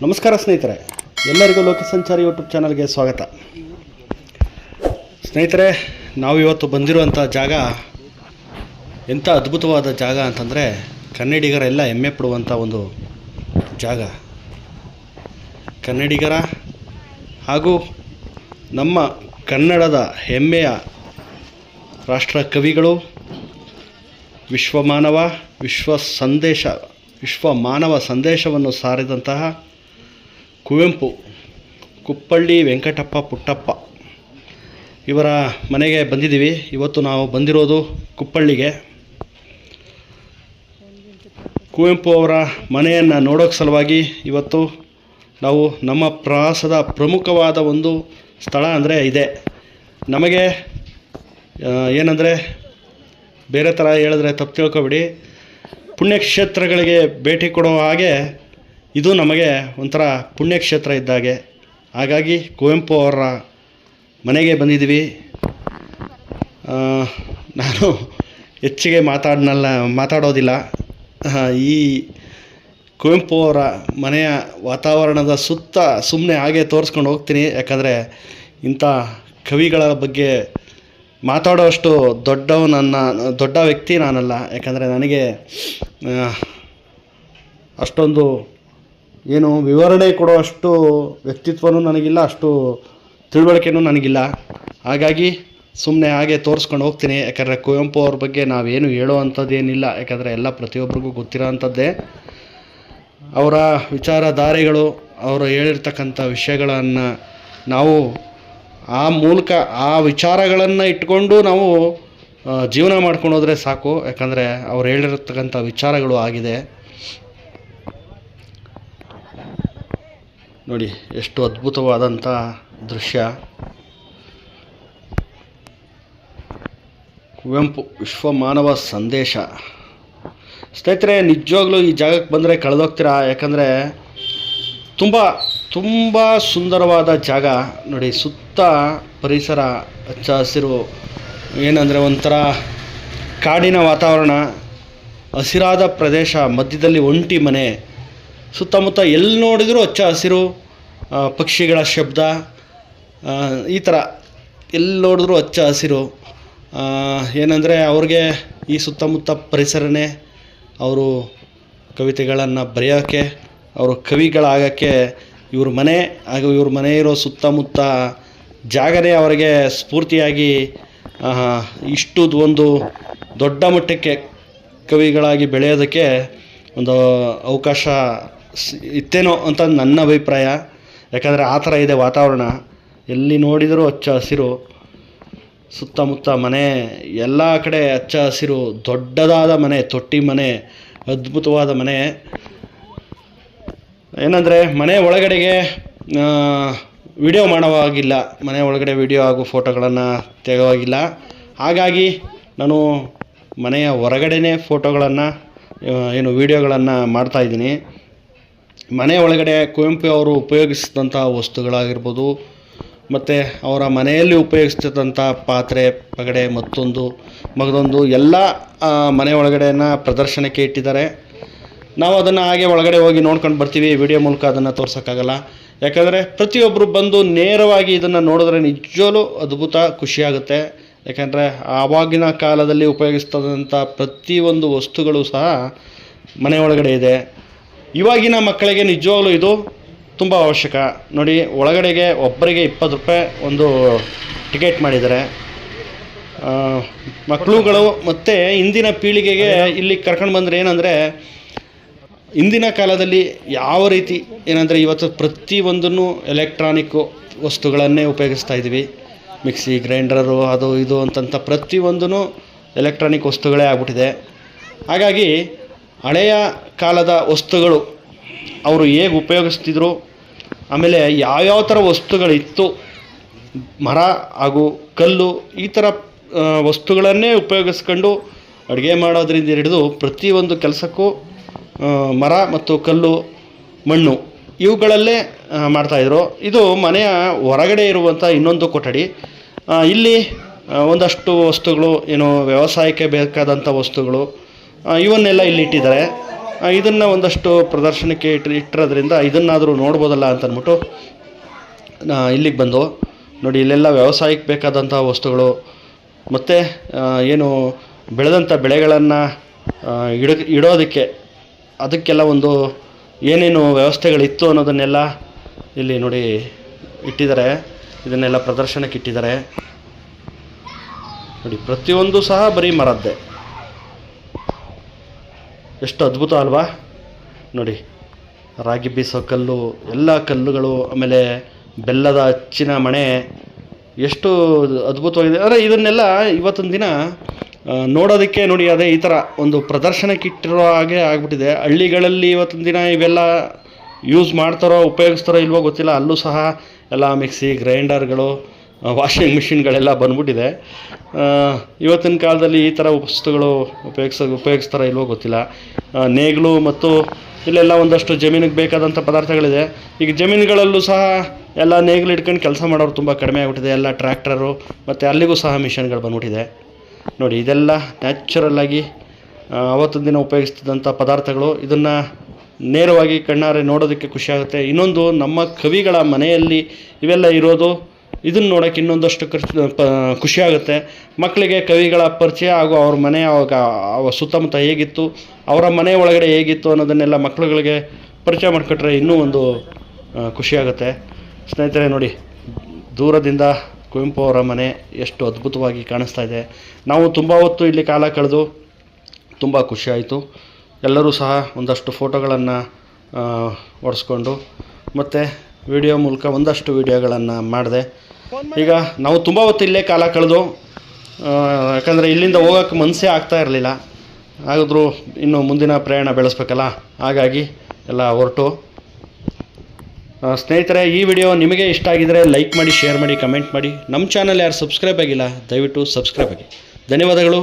ನಮಸ್ಕಾರ ಸ್ನೇಹಿತರೆ, ಎಲ್ಲರಿಗೂ ಲೋಕಸಂಚಾರಿ ಯೂಟ್ಯೂಬ್ ಚಾನಲ್ಗೆ ಸ್ವಾಗತ. ಸ್ನೇಹಿತರೆ, ನಾವು ಇವತ್ತು ಬಂದಿರುವಂಥ ಜಾಗ ಎಂಥ ಅದ್ಭುತವಾದ ಜಾಗ ಅಂತಂದರೆ ಕನ್ನಡಿಗರೆಲ್ಲ ಹೆಮ್ಮೆ ಪಡುವಂಥ ಒಂದು ಜಾಗ. ಕನ್ನಡಿಗರ ಹಾಗೂ ನಮ್ಮ ಕನ್ನಡದ ಹೆಮ್ಮೆಯ ರಾಷ್ಟ್ರ ಕವಿಗಳು, ವಿಶ್ವ ಮಾನವ ಸಂದೇಶವನ್ನು ಸಾರಿದಂತಹ ಕುವೆಂಪು, ಕುಪ್ಪಳ್ಳಿ ವೆಂಕಟಪ್ಪ ಪುಟ್ಟಪ್ಪ ಇವರ ಮನೆಗೆ ಬಂದಿದ್ದೀವಿ. ಇವತ್ತು ನಾವು ಬಂದಿರೋದು ಕುಪ್ಪಳ್ಳಿಗೆ. ಕುವೆಂಪು ಅವರ ಮನೆಯನ್ನು ನೋಡೋಕ್ಕೆ ಸಲುವಾಗಿ ಇವತ್ತು ನಾವು ನಮ್ಮ ಪ್ರವಾಸದ ಪ್ರಮುಖವಾದ ಒಂದು ಸ್ಥಳ ಅಂದರೆ ಇದೆ. ನಮಗೆ ಏನಂದರೆ, ಬೇರೆ ಥರ ಹೇಳಿದ್ರೆ ತಪ್ಪು ತಿಳ್ಕೊಬೇಡಿ, ಪುಣ್ಯಕ್ಷೇತ್ರಗಳಿಗೆ ಭೇಟಿ ಕೊಡೋ ಹಾಗೆ ಇದು ನಮಗೆ ಒಂಥರ ಪುಣ್ಯಕ್ಷೇತ್ರ ಇದ್ದಾಗೆ. ಹಾಗಾಗಿ ಕುವೆಂಪು ಅವರ ಮನೆಗೆ ಬಂದಿದ್ದೀವಿ. ನಾನು ಹೆಚ್ಚಿಗೆ ಮಾತಾಡೋದಿಲ್ಲ. ಈ ಕುವೆಂಪು ಅವರ ಮನೆಯ ವಾತಾವರಣದ ಸುತ್ತ ಸುಮ್ಮನೆ ಹಾಗೆ ತೋರಿಸ್ಕೊಂಡು ಹೋಗ್ತೀನಿ. ಯಾಕಂದರೆ ಇಂಥ ಕವಿಗಳ ಬಗ್ಗೆ ಮಾತಾಡೋಷ್ಟು ದೊಡ್ಡ ವ್ಯಕ್ತಿ ನಾನಲ್ಲ. ಯಾಕಂದರೆ ನನಗೆ ಅಷ್ಟೊಂದು ವಿವರಣೆ ಕೊಡುವಷ್ಟು ವ್ಯಕ್ತಿತ್ವನೂ ನನಗಿಲ್ಲ, ಅಷ್ಟು ತಿಳುವಳಿಕೆನೂ ನನಗಿಲ್ಲ. ಹಾಗಾಗಿ ಸುಮ್ಮನೆ ಹಾಗೆ ತೋರಿಸ್ಕೊಂಡು ಹೋಗ್ತೀನಿ. ಯಾಕಂದರೆ ಕುವೆಂಪು ಅವ್ರ ಬಗ್ಗೆ ನಾವೇನು ಹೇಳೋ ಅಂಥದ್ದೇನಿಲ್ಲ. ಯಾಕಂದರೆ ಎಲ್ಲ ಪ್ರತಿಯೊಬ್ಬರಿಗೂ ಗೊತ್ತಿರೋ ಅಂಥದ್ದೇ. ಅವರ ವಿಚಾರಧಾರೆಗಳು, ಅವರು ಹೇಳಿರ್ತಕ್ಕಂಥ ವಿಷಯಗಳನ್ನು ನಾವು ಆ ವಿಚಾರಗಳನ್ನು ಇಟ್ಕೊಂಡು ನಾವು ಜೀವನ ಮಾಡ್ಕೊಂಡು ಹೋದರೆ ಸಾಕು. ಯಾಕಂದರೆ ಅವ್ರು ಹೇಳಿರ್ತಕ್ಕಂಥ ವಿಚಾರಗಳು ಆಗಿದೆ. ನೋಡಿ ಎಷ್ಟು ಅದ್ಭುತವಾದಂಥ ದೃಶ್ಯ. ಕುವೆಂಪು ವಿಶ್ವ ಮಾನವ ಸಂದೇಶ. ಸ್ನೇಹಿತರೆ, ನಿಜವಾಗ್ಲೂ ಈ ಜಾಗಕ್ಕೆ ಬಂದರೆ ಕಳೆದೋಗ್ತೀರಾ. ಯಾಕಂದರೆ ತುಂಬ ಸುಂದರವಾದ ಜಾಗ. ನೋಡಿ, ಸುತ್ತ ಪರಿಸರ ಹಚ್ಚ ಹಸಿರು, ಏನಂದರೆ ಒಂಥರ ಕಾಡಿನ ವಾತಾವರಣ, ಹಸಿರಾದ ಪ್ರದೇಶ, ಮಧ್ಯದಲ್ಲಿ ಒಂಟಿ ಮನೆ, ಸುತ್ತಮುತ್ತ ಎಲ್ಲಿ ನೋಡಿದರೂ ಹಚ್ಚ ಹಸಿರು, ಪಕ್ಷಿಗಳ ಶಬ್ದ, ಈ ಥರ ಎಲ್ಲಿ ನೋಡಿದ್ರೂ ಹಚ್ಚ ಹಸಿರು. ಏನಂದರೆ ಅವ್ರಿಗೆ ಈ ಸುತ್ತಮುತ್ತ ಪರಿಸರನೇ ಅವರು ಕವಿತೆಗಳನ್ನು ಬರೆಯೋಕ್ಕೆ, ಅವರು ಕವಿಗಳಾಗೋಕ್ಕೆ ಇವ್ರ ಮನೆ ಹಾಗೂ ಇವ್ರ ಮನೆ ಇರೋ ಸುತ್ತಮುತ್ತ ಜಾಗನೇ ಅವರಿಗೆ ಸ್ಫೂರ್ತಿಯಾಗಿ ಇಷ್ಟು ಒಂದು ದೊಡ್ಡ ಮಟ್ಟಕ್ಕೆ ಕವಿಗಳಾಗಿ ಬೆಳೆಯೋದಕ್ಕೆ ಒಂದು ಅವಕಾಶ ಇತ್ತೇನೋ ಅಂತ ನನ್ನ ಅಭಿಪ್ರಾಯ. ಯಾಕಂದರೆ ಆ ಥರ ಇದೆ ವಾತಾವರಣ. ಎಲ್ಲಿ ನೋಡಿದರೂ ಹಚ್ಚ ಹಸಿರು, ಸುತ್ತಮುತ್ತ ಮನೆ, ಎಲ್ಲ ಕಡೆ ಹಚ್ಚ ಹಸಿರು, ದೊಡ್ಡದಾದ ಮನೆ, ತೊಟ್ಟಿ ಮನೆ, ಅದ್ಭುತವಾದ ಮನೆ. ಏನಂದರೆ ಮನೆ ಒಳಗಡೆಗೆ ವಿಡಿಯೋ ಮಾಡೋವಾಗಿಲ್ಲ, ಮನೆ ಒಳಗಡೆ ವಿಡಿಯೋ ಹಾಗೂ ಫೋಟೋಗಳನ್ನು ತೆಗೋವಾಗಿಲ್ಲ. ಹಾಗಾಗಿ ನಾನು ಮನೆಯ ಹೊರಗಡೆನೇ ಫೋಟೋಗಳನ್ನು ವಿಡಿಯೋಗಳನ್ನು ಮಾಡ್ತಾಯಿದ್ದೀನಿ. ಮನೆ ಒಳಗಡೆ ಕುವೆಂಪು ಅವರು ಉಪಯೋಗಿಸಿದಂಥ ವಸ್ತುಗಳಾಗಿರ್ಬೋದು, ಮತ್ತು ಅವರ ಮನೆಯಲ್ಲಿ ಉಪಯೋಗಿಸ್ತಿದ್ದಂಥ ಪಾತ್ರೆ, ಪಗಡೆ, ಮಗದೊಂದು ಎಲ್ಲ ಮನೆ ಒಳಗಡೆನ ಪ್ರದರ್ಶನಕ್ಕೆ ಇಟ್ಟಿದ್ದಾರೆ. ನಾವು ಅದನ್ನು ಹಾಗೆ ಒಳಗಡೆ ಹೋಗಿ ನೋಡ್ಕೊಂಡು ಬರ್ತೀವಿ. ವಿಡಿಯೋ ಮೂಲಕ ಅದನ್ನು ತೋರ್ಸೋಕ್ಕಾಗಲ್ಲ. ಯಾಕಂದರೆ ಪ್ರತಿಯೊಬ್ಬರು ಬಂದು ನೇರವಾಗಿ ಇದನ್ನು ನೋಡಿದ್ರೆ ನಿಜವೂ ಅದ್ಭುತ, ಖುಷಿಯಾಗುತ್ತೆ. ಯಾಕಂದರೆ ಆವಾಗಿನ ಕಾಲದಲ್ಲಿ ಉಪಯೋಗಿಸ್ತದಂಥ ಪ್ರತಿಯೊಂದು ವಸ್ತುಗಳು ಸಹ ಮನೆ ಒಳಗಡೆ ಇದೆ. ಇವಾಗಿನ ಮಕ್ಕಳಿಗೆ ನಿಜವಾಗ್ಲೂ ಇದು ತುಂಬ ಅವಶ್ಯಕ. ನೋಡಿ, ಒಳಗಡೆಗೆ ಒಬ್ಬರಿಗೆ 20 ರೂಪಾಯಿ ಒಂದು ಟಿಕೆಟ್ ಮಾಡಿದ್ದಾರೆ. ಮಕ್ಕಳುಗಳು ಮತ್ತು ಇಂದಿನ ಪೀಳಿಗೆಗೆ ಇಲ್ಲಿ ಕರ್ಕೊಂಡು ಬಂದರೆ ಏನಂದರೆ, ಇಂದಿನ ಕಾಲದಲ್ಲಿ ಯಾವ ರೀತಿ ಏನಂದರೆ, ಇವತ್ತು ಪ್ರತಿಯೊಂದನ್ನು ಎಲೆಕ್ಟ್ರಾನಿಕ್ಕು ವಸ್ತುಗಳನ್ನೇ ಉಪಯೋಗಿಸ್ತಾ ಇದ್ದೀವಿ. ಮಿಕ್ಸಿ, ಗ್ರೈಂಡರು, ಅದು ಇದು ಅಂತಂತ ಪ್ರತಿಯೊಂದೂ ಎಲೆಕ್ಟ್ರಾನಿಕ್ ವಸ್ತುಗಳೇ ಆಗ್ಬಿಟ್ಟಿದೆ. ಹಾಗಾಗಿ ಹಳೆಯ ಕಾಲದ ವಸ್ತುಗಳು ಅವರು ಹೇಗೆ ಉಪಯೋಗಿಸ್ತಿದ್ರು, ಆಮೇಲೆ ಯಾವ್ಯಾವ ಥರ ವಸ್ತುಗಳಿತ್ತು, ಮರ ಹಾಗೂ ಕಲ್ಲು, ಈ ಥರ ವಸ್ತುಗಳನ್ನೇ ಉಪಯೋಗಿಸ್ಕೊಂಡು ಅಡುಗೆ ಮಾಡೋದ್ರಿಂದ ಹಿಡಿದು ಪ್ರತಿಯೊಂದು ಕೆಲಸಕ್ಕೂ ಮರ ಮತ್ತು ಕಲ್ಲು, ಮಣ್ಣು ಇವುಗಳಲ್ಲೇ ಮಾಡ್ತಾಯಿದ್ರು. ಇದು ಮನೆಯ ಹೊರಗಡೆ ಇರುವಂಥ ಇನ್ನೊಂದು ಕೊಠಡಿ. ಇಲ್ಲಿ ಒಂದಷ್ಟು ವಸ್ತುಗಳು, ವ್ಯವಸಾಯಕ್ಕೆ ಬೇಕಾದಂಥ ವಸ್ತುಗಳು, ಇವನ್ನೆಲ್ಲ ಇಲ್ಲಿ ಇಟ್ಟಿದ್ದಾರೆ. ಇದನ್ನು ಒಂದಷ್ಟು ಪ್ರದರ್ಶನಕ್ಕೆ ಇಟ್ಟಿರೋದ್ರಿಂದ ಇದನ್ನಾದರೂ ನೋಡ್ಬೋದಲ್ಲ ಅಂತ ಅಂದ್ಬಿಟ್ಟು ಇಲ್ಲಿಗೆ ಬಂದು ನೋಡಿ. ಇಲ್ಲೆಲ್ಲ ವ್ಯವಸಾಯಕ್ಕೆ ಬೇಕಾದಂಥ ವಸ್ತುಗಳು ಮತ್ತು ಏನು ಬೆಳೆದಂಥ ಬೆಳೆಗಳನ್ನು ಇಡೋದಕ್ಕೆ ಅದಕ್ಕೆಲ್ಲ ಒಂದು ಏನೇನು ವ್ಯವಸ್ಥೆಗಳಿತ್ತು ಅನ್ನೋದನ್ನೆಲ್ಲ ಇಲ್ಲಿ ನೋಡಿ ಇಟ್ಟಿದ್ದಾರೆ. ಇದನ್ನೆಲ್ಲ ಪ್ರದರ್ಶನಕ್ಕೆ ಇಟ್ಟಿದ್ದಾರೆ ನೋಡಿ. ಪ್ರತಿಯೊಂದು ಸಹ ಬರೀ ಮರದ್ದೇ. ಎಷ್ಟು ಅದ್ಭುತ ಅಲ್ವಾ ನೋಡಿ. ರಾಗಿ ಬೀಸೋ ಕಲ್ಲು, ಎಲ್ಲ ಕಲ್ಲುಗಳು, ಆಮೇಲೆ ಬೆಲ್ಲದ ಅಚ್ಚಿನ ಮಣೆ, ಎಷ್ಟು ಅದ್ಭುತವಾಗಿದೆ. ಅಂದರೆ ಇದನ್ನೆಲ್ಲ ಇವತ್ತಿನ ದಿನ ನೋಡೋದಕ್ಕೆ ನೋಡಿ ಅದೇ ಈ ಥರ ಒಂದು ಪ್ರದರ್ಶನಕ್ಕೆ ಇಟ್ಟಿರೋ ಹಾಗೆ ಆಗಿಬಿಟ್ಟಿದೆ. ಹಳ್ಳಿಗಳಲ್ಲಿ ಇವತ್ತಿನ ದಿನ ಇವೆಲ್ಲ ಯೂಸ್ ಮಾಡ್ತಾರೋ ಉಪಯೋಗಿಸ್ತಾರೋ ಇಲ್ವೋ ಗೊತ್ತಿಲ್ಲ. ಅಲ್ಲೂ ಸಹ ಎಲ್ಲ ಮಿಕ್ಸಿ, ಗ್ರೈಂಡರ್ಗಳು, ವಾಷಿಂಗ್ ಮಿಷಿನ್ಗಳೆಲ್ಲ ಬಂದ್ಬಿಟ್ಟಿದೆ. ಇವತ್ತಿನ ಕಾಲದಲ್ಲಿ ಈ ಥರ ವಸ್ತುಗಳು ಉಪಯೋಗಿಸ್ತಾರೋ ಇಲ್ವೋ ಗೊತ್ತಿಲ್ಲ. ನೇಗಿಲು ಮತ್ತು ಇಲ್ಲೆಲ್ಲ ಒಂದಷ್ಟು ಜಮೀನಿಗೆ ಬೇಕಾದಂಥ ಪದಾರ್ಥಗಳಿದೆ. ಈಗ ಜಮೀನುಗಳಲ್ಲೂ ಸಹ ಎಲ್ಲ ನೇಗಿಲು ಇಟ್ಕೊಂಡು ಕೆಲಸ ಮಾಡೋರು ತುಂಬ ಕಡಿಮೆ ಆಗಿಬಿಟ್ಟಿದೆ. ಎಲ್ಲ ಟ್ರ್ಯಾಕ್ಟರು ಮತ್ತು ಅಲ್ಲಿಗೂ ಸಹ ಮಿಷನ್ಗಳು ಬಂದ್ಬಿಟ್ಟಿದೆ ನೋಡಿ. ಇದೆಲ್ಲ ನ್ಯಾಚುರಲ್ಲಾಗಿ ಆವತ್ತಿನ ದಿನ ಉಪಯೋಗಿಸ್ತಿದ್ದಂಥ ಪದಾರ್ಥಗಳು. ಇದನ್ನು ನೇರವಾಗಿ ಕಣ್ಣಾರೆ ನೋಡೋದಕ್ಕೆ ಖುಷಿಯಾಗುತ್ತೆ. ಇನ್ನೊಂದು, ನಮ್ಮ ಕವಿಗಳ ಮನೆಯಲ್ಲಿ ಇವೆಲ್ಲ ಇರೋದು, ಇದನ್ನು ನೋಡೋಕ್ಕೆ ಇನ್ನೊಂದಷ್ಟು ಖುಷಿಯಾಗುತ್ತೆ. ಮಕ್ಕಳಿಗೆ ಕವಿಗಳ ಪರಿಚಯ ಹಾಗೂ ಅವ್ರ ಮನೆ ಆವಾಗ ಸುತ್ತಮುತ್ತ ಹೇಗಿತ್ತು, ಅವರ ಮನೆ ಒಳಗಡೆ ಹೇಗಿತ್ತು ಅನ್ನೋದನ್ನೆಲ್ಲ ಮಕ್ಕಳುಗಳಿಗೆ ಪರಿಚಯ ಮಾಡಿಕೊಟ್ರೆ ಇನ್ನೂ ಒಂದು ಖುಷಿಯಾಗುತ್ತೆ. ಸ್ನೇಹಿತರೆ ನೋಡಿ, ದೂರದಿಂದ ಕುವೆಂಪು ಅವರ ಮನೆ ಎಷ್ಟು ಅದ್ಭುತವಾಗಿ ಕಾಣಿಸ್ತಾ ಇದೆ. ನಾವು ತುಂಬ ಹೊತ್ತು ಇಲ್ಲಿ ಕಾಲ ಕಳೆದು ತುಂಬ ಖುಷಿಯಾಯಿತು. ಎಲ್ಲರೂ ಸಹ ಒಂದಷ್ಟು ಫೋಟೋಗಳನ್ನು ಹೊಡೆಸ್ಕೊಂಡು ಮತ್ತು ವಿಡಿಯೋ ಮೂಲಕ ಒಂದಷ್ಟು ವಿಡಿಯೋಗಳನ್ನು ಮಾಡಿದೆ. ಈಗ ನಾವು ತುಂಬ ಹೊತ್ತು ಇಲ್ಲೇ ಕಾಲ ಕಳೆದು, ಯಾಕಂದರೆ ಇಲ್ಲಿಂದ ಹೋಗೋಕ್ಕೆ ಮನಸ್ಸೇ ಆಗ್ತಾ ಇರಲಿಲ್ಲ. ಆದರೂ ಇನ್ನು ಮುಂದಿನ ಪ್ರಯಾಣ ಬೆಳೆಸ್ಬೇಕಲ್ಲ, ಹಾಗಾಗಿ ಎಲ್ಲ ಹೊರಟು. ಸ್ನೇಹಿತರೆ, ಈ ವಿಡಿಯೋ ನಿಮಗೆ ಇಷ್ಟ ಆಗಿದರೆ ಲೈಕ್ ಮಾಡಿ, ಶೇರ್ ಮಾಡಿ, ಕಮೆಂಟ್ ಮಾಡಿ. ನಮ್ಮ ಚಾನಲ್ ಯಾರು ಸಬ್ಸ್ಕ್ರೈಬ್ ಆಗಿಲ್ಲ ದಯವಿಟ್ಟು ಸಬ್ಸ್ಕ್ರೈಬ್ ಆಗಿ. ಧನ್ಯವಾದಗಳು.